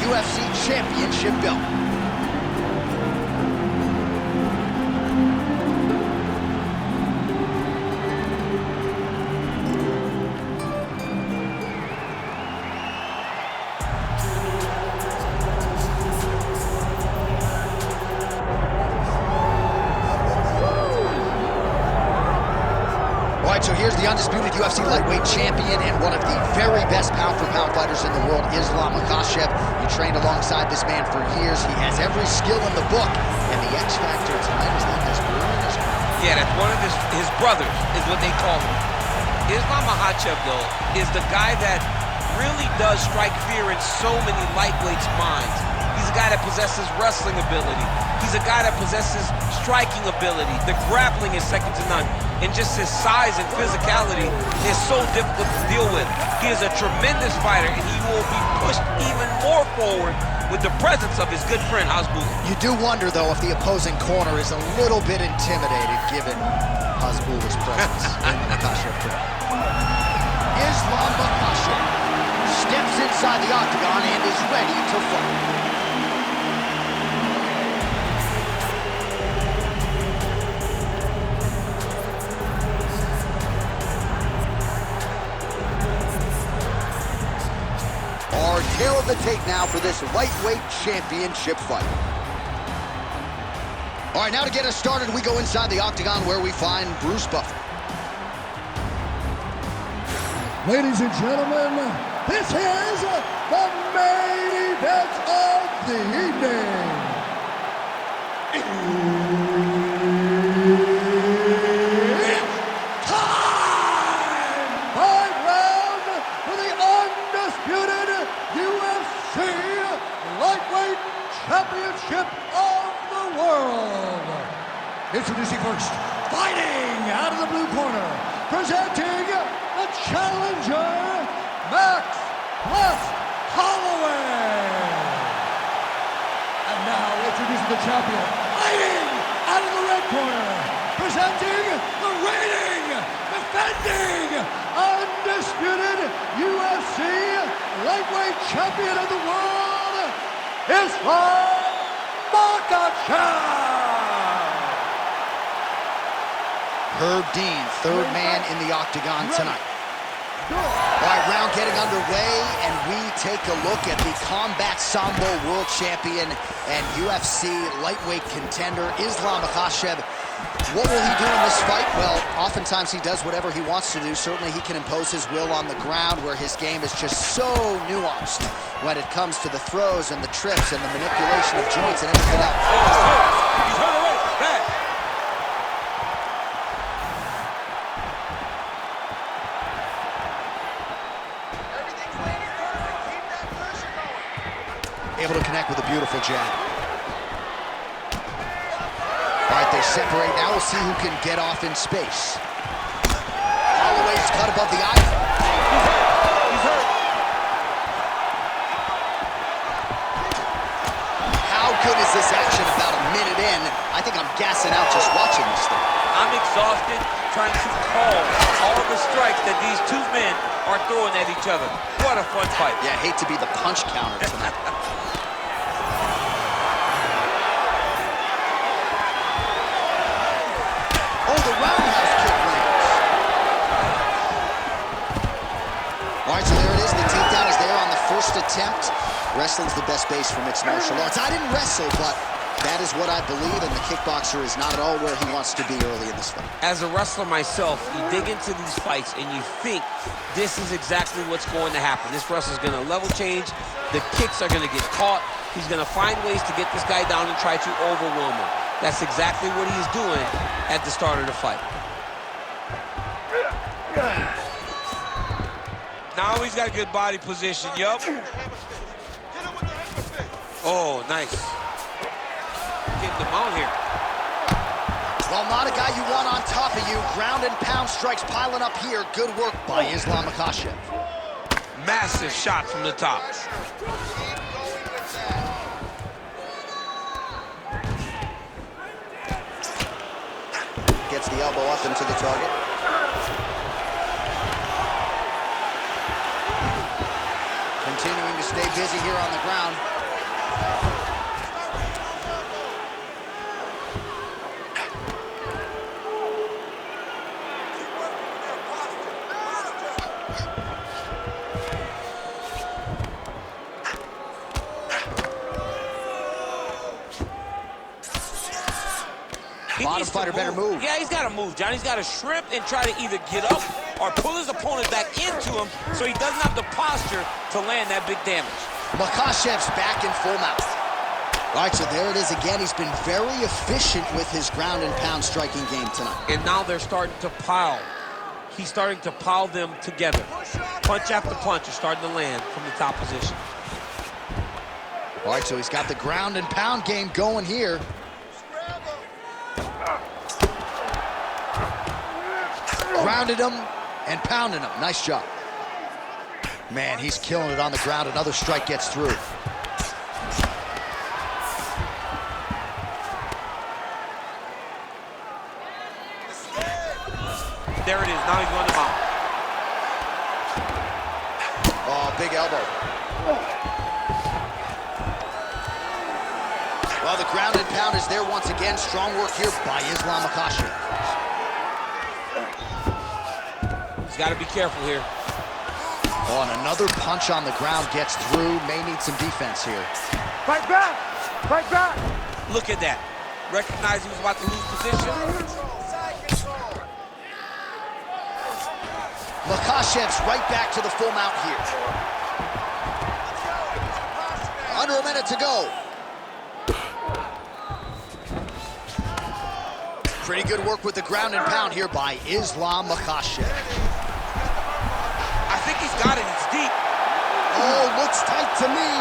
UFC Championship belt. So here's the undisputed UFC lightweight champion and one of the very best pound-for-pound fighters in the world, Islam Makhachev. He trained alongside this man for years. He has every skill in the book. And the X factor tonight is that this brewing is... Yeah, that's one of his brothers, is what they call him. Islam Makhachev, though, is the guy that really does strike fear in so many lightweights' minds. He's a guy that possesses wrestling ability. He's a guy that possesses striking ability. The grappling is second to none. And just his size and physicality is so difficult to deal with. He is a tremendous fighter, and he will be pushed even more forward with the presence of his good friend, Hasbulla. You do wonder, though, if the opposing corner is a little bit intimidated given Hasbulla's presence in Makhachev tonight. Islam Makhachev steps inside the octagon and is ready to fight. Our tail of the tape now for this lightweight championship fight. All right, now to get us started, we go inside the octagon where we find Bruce Buffer. Ladies and gentlemen, this is the main event of the evening. It's time! 5 rounds for the undisputed UFC Lightweight Championship of the world. Introducing first, fighting out of the blue corner, presenting the challenger, Makhachev Holloway. And now introducing the champion, fighting out of the red corner, presenting the reigning, defending, undisputed UFC lightweight champion of the world, Islam Makhachev. Herb Dean, third man in the octagon tonight. All right, round getting underway, and we take a look at the Combat Sambo world champion and UFC lightweight contender, Islam Makhachev. What will he do in this fight? Well, oftentimes he does whatever he wants to do. Certainly he can impose his will on the ground, where his game is just so nuanced when it comes to the throws and the trips and the manipulation of joints and everything else. He's hurt away. Bad. Able to connect with a beautiful jab. All right, they separate. Now we'll see who can get off in space. Holloway's cut above the eye. He's hurt. How good is this action about a minute in? I think I'm gassing out just watching this thing. I'm exhausted trying to call all the strikes that these two men are throwing at each other. What a fun fight. Yeah, I hate to be the punch counter tonight. Oh, the roundhouse kick lands. All right, so there it is. The takedown is there on the first attempt. Wrestling's the best base for mixed martial arts. I didn't wrestle, but that is what I believe, and the kickboxer is not at all where he wants to be early in this fight. As a wrestler myself, you dig into these fights and you think this is exactly what's going to happen. This wrestler's going to level change. The kicks are going to get caught. He's going to find ways to get this guy down and try to overwhelm him. That's exactly what he's doing at the start of the fight. Now he's got a good body position. Yup. Oh, nice. Getting them out here. Well, not a guy you want on top of you. Ground and pound strikes piling up here. Good work by Islam Makhachev. Massive shot from the top. Gets the elbow up into the target. Continuing to stay busy here on the ground. Bottom fighter better move. Yeah, he's got to move, John. He's got to shrimp and try to either get up or pull his opponent back into him so he doesn't have the posture to land that big damage. Makhachev's back in full mouth. All right, so there it is again. He's been very efficient with his ground and pound striking game tonight. And now they're starting to pile. He's starting to pile them together. Punch after punch is starting to land from the top position. All right, so he's got the ground and pound game going here. Grounded him and pounded him. Nice job. Man, he's killing it on the ground. Another strike gets through. There it is. Now he's going to mount. Oh, big elbow. Well, the ground and pound is there once again. Strong work here by Islam Makhachev. He's got to be careful here. Oh, and another punch on the ground gets through. May need some defense here. Fight back! Fight back! Look at that. Recognize he was about to lose position. Makhachev's right back to the full mount here. Under a minute to go. Pretty good work with the ground and pound here by Islam Makhachev. I think he's got it. It's deep. Oh, looks tight to me.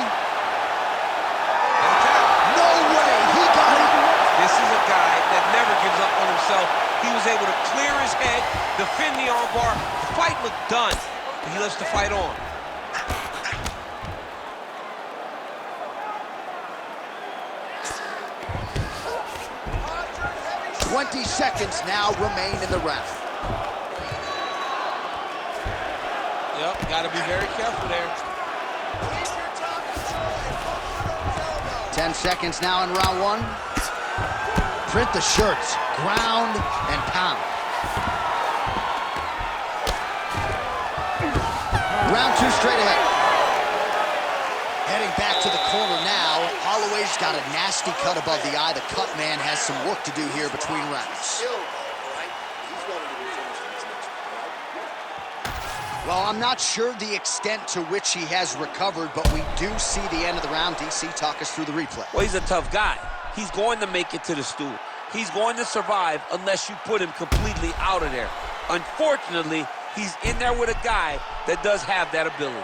No way, he got it. This is a guy that never gives up on himself. He was able to clear his head, defend the armbar. The fight looked done, but he lets the fight on. 20 seconds now remain in the round. Yep, got to be very careful there. 10 seconds now in round one. Print the shirts, ground and pound. Round two straight ahead. Heading back to the corner now. Holloway's got a nasty cut above the eye. The cut man has some work to do here between rounds. Well, I'm not sure the extent to which he has recovered, but we do see the end of the round. DC, talk us through the replay. Well, he's a tough guy. He's going to make it to the stool. He's going to survive unless you put him completely out of there. Unfortunately, he's in there with a guy that does have that ability.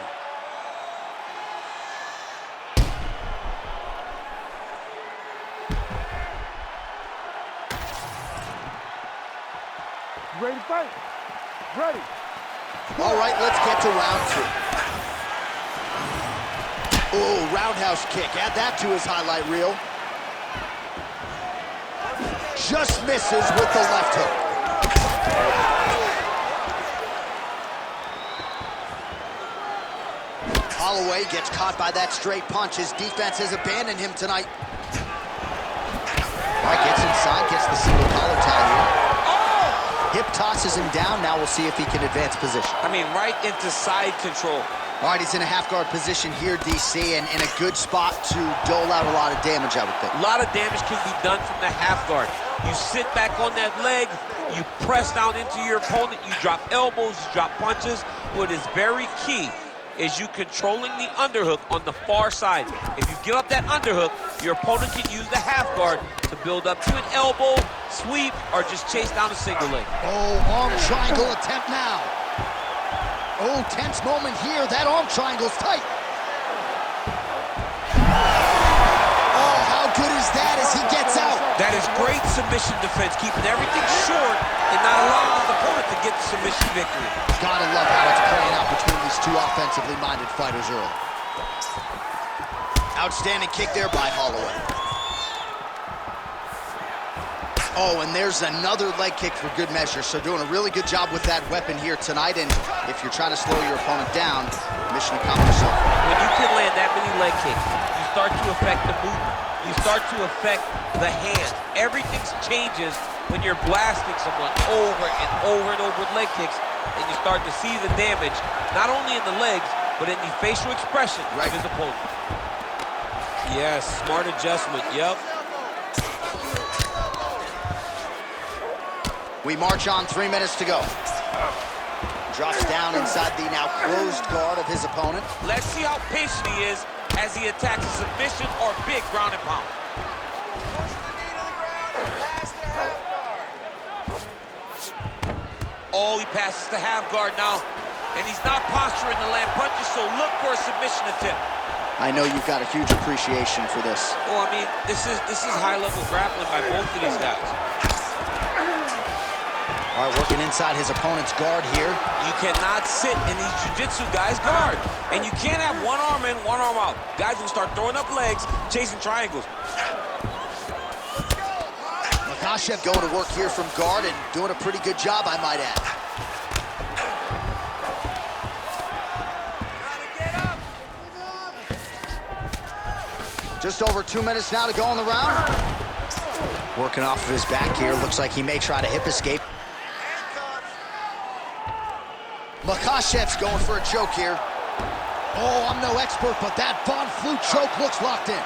Ready to fight? Ready. All right, let's get to round two. Oh, roundhouse kick. Add that to his highlight reel. Just misses with the left hook. Holloway gets caught by that straight punch. His defense has abandoned him tonight. All right, gets inside, gets the single collar tie here. Hip tosses him down. Now we'll see if he can advance position. I mean, right into side control. All right, he's in a half-guard position here, DC, and in a good spot to dole out a lot of damage, I would think. A lot of damage can be done from the half guard. You sit back on that leg, you press down into your opponent, you drop elbows, you drop punches. What is very key is you controlling the underhook on the far side. If you give up that underhook, your opponent can use the half guard to build up to an elbow, sweep, or just chase down a single leg. Oh, arm triangle attempt now. Oh, tense moment here. That arm triangle's tight. Oh, how good is that as he gets out? That is great submission defense, keeping everything short and not allowing his opponent to get the submission victory. Gotta love how it's playing out between these two offensively minded fighters early. Outstanding kick there by Holloway. Oh, and there's another leg kick for good measure. So doing a really good job with that weapon here tonight. And if you're trying to slow your opponent down, mission accomplished. When you can land that many leg kicks, you start to affect the movement. You start to affect the hand. Everything changes when you're blasting someone over and over and over with leg kicks, and you start to see the damage, not only in the legs, but in the facial expression of his opponent. Yes, smart adjustment, yep. We march on, 3 minutes to go. Drops down inside the now closed guard of his opponent. Let's see how patient he is as he attacks a submission or big ground and pound. Oh, he passes the half guard now, and he's not posturing to land punches, so look for a submission attempt. I know you've got a huge appreciation for this. Well, I mean, this is high-level grappling by both of these guys. All right, working inside his opponent's guard here. You cannot sit in these jiu-jitsu guys' guard, and you can't have one arm in, one arm out. Guys will start throwing up legs, chasing triangles. Makhachev going to work here from guard and doing a pretty good job, I might add. Just over 2 minutes now to go in the round. Working off of his back here. Looks like he may try to hip escape. Makhachev's going for a choke here. Oh, I'm no expert, but that Von Flue choke looks locked in.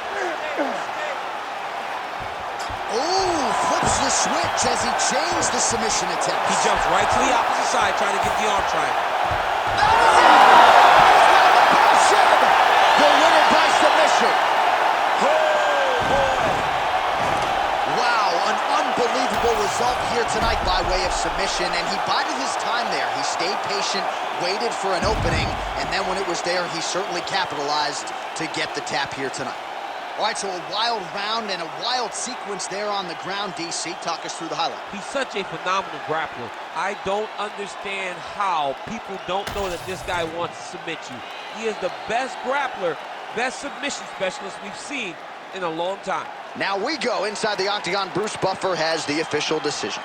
Oh, flips the switch as he changed the submission attempt. He jumps right to the opposite side, trying to get the arm triangle. The winner by submission. Wow, an unbelievable result here tonight by way of submission, and he bided his time there. He stayed patient, waited for an opening, and then when it was there, he certainly capitalized to get the tap here tonight. All right, so a wild round and a wild sequence there on the ground. DC, talk us through the highlight. He's such a phenomenal grappler. I don't understand how people don't know that this guy wants to submit you. He is the best grappler, best submission specialist we've seen in a long time. Now we go inside the octagon. Bruce Buffer has the official decision.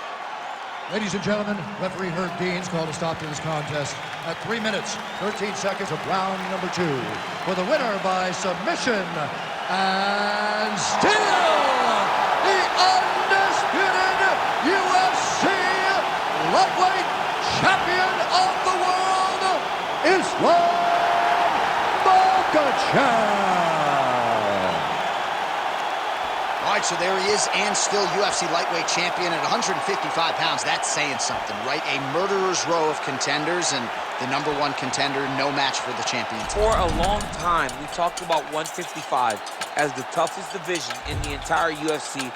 Ladies and gentlemen, referee Herb Dean's called a stop to this contest at 3 minutes, 13 seconds of round number 2. For the winner by submission, and still the undisputed UFC lightweight champion of the world, Islam Makhachev. All right, so there he is, and still UFC lightweight champion at 155 pounds. That's saying something, right? A murderer's row of contenders, and the #1 contender, no match for the champion. For a long time, we talked about 155 as the toughest division in the entire UFC.